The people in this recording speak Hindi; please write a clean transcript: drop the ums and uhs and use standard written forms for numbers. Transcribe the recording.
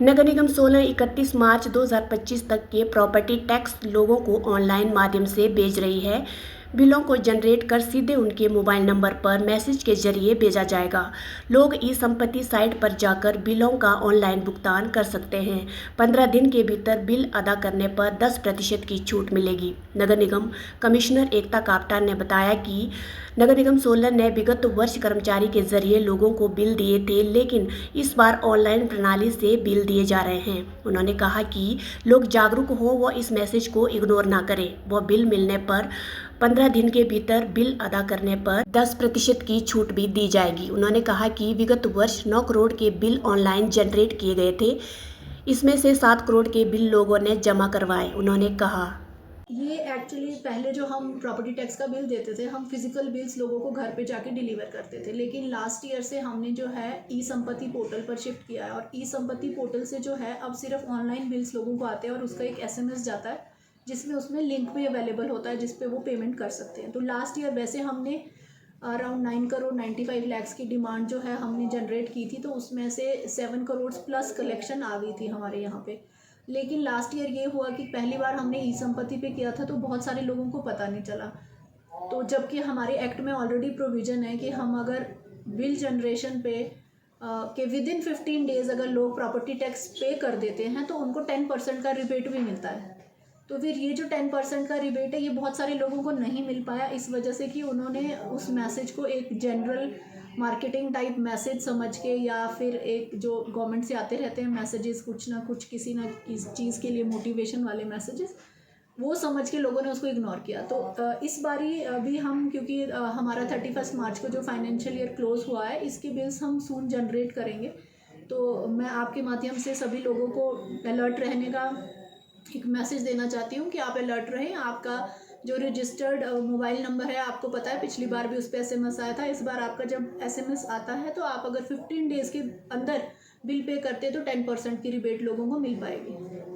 नगर निगम 16-31 मार्च 2025 तक के प्रॉपर्टी टैक्स लोगों को ऑनलाइन माध्यम से भेज रही है। बिलों को जनरेट कर सीधे उनके मोबाइल नंबर पर मैसेज के जरिए भेजा जाएगा। लोग ई संपत्ति साइट पर जाकर बिलों का ऑनलाइन भुगतान कर सकते हैं। 15 दिन के भीतर बिल अदा करने पर 10% की छूट मिलेगी। नगर निगम कमिश्नर एकता कापटा ने बताया कि नगर निगम 16 ने विगत वर्ष कर्मचारी के जरिए लोगों को बिल दिए थे, लेकिन इस बार ऑनलाइन प्रणाली से बिल दिए जा रहे हैं। उन्होंने कहा कि लोग जागरूक हो व इस मैसेज को इग्नोर ना करें। वह बिल मिलने पर 15 दिन के भीतर बिल अदा करने पर 10% की छूट भी दी जाएगी। उन्होंने कहा कि विगत वर्ष 9 करोड़ के बिल ऑनलाइन जनरेट किए गए थे। इसमें से 7 करोड़ के बिल लोगों ने जमा करवाए। उन्होंने कहा, ये एक्चुअली पहले जो हम प्रॉपर्टी टैक्स का बिल देते थे, हम फिजिकल बिल्स लोगों को घर पे जाके डिलीवर करते थे, लेकिन लास्ट ईयर से हमने जो है ई संपत्ति पोर्टल पर शिफ्ट किया है और ई संपत्ति पोर्टल से जो है अब सिर्फ ऑनलाइन बिल्स लोगों को आते हैं और उसका एक एसएमएस जाता है जिसमें उसमें लिंक भी अवेलेबल होता है जिसपे वो पेमेंट कर सकते हैं। तो लास्ट ईयर वैसे हमने अराउंड 9 करोड़ 95 लैक्स की डिमांड जो है हमने जनरेट की थी, तो उसमें से 7 करोड़ प्लस कलेक्शन आ गई थी हमारे यहाँ पे। लेकिन लास्ट ईयर ये हुआ कि पहली बार हमने ई संपत्ति पे किया था तो बहुत सारे लोगों को पता नहीं चला। तो जबकि हमारे एक्ट में ऑलरेडी प्रोविज़न है कि हम अगर बिल जनरेशन पे के विद इन 15 डेज अगर लोग प्रॉपर्टी टैक्स पे कर देते हैं तो उनको 10% का रिबेट भी मिलता है। तो फिर ये जो 10% का रिबेट है ये बहुत सारे लोगों को नहीं मिल पाया इस वजह से कि उन्होंने उस मैसेज को एक जनरल मार्केटिंग टाइप मैसेज समझ के या फिर एक जो गवर्नमेंट से आते रहते हैं मैसेजेस कुछ ना कुछ किसी ना किसी चीज़ के लिए मोटिवेशन वाले मैसेजेस, वो समझ के लोगों ने उसको इग्नोर किया। तो इस बारी अभी हम क्योंकि हमारा 31 मार्च को जो फाइनेंशियल ईयर क्लोज हुआ है इसके बिल्स हम सून जनरेट करेंगे। तो मैं आपके माध्यम से सभी लोगों को अलर्ट रहने का एक मैसेज देना चाहती हूँ कि आप अलर्ट रहें। आपका जो रजिस्टर्ड मोबाइल नंबर है, आपको पता है पिछली बार भी उस पर एसएमएस आया था। इस बार आपका जब एसएमएस आता है तो आप अगर 15 डेज के अंदर बिल पे करते हैं तो 10% की रिबेट लोगों को मिल पाएगी।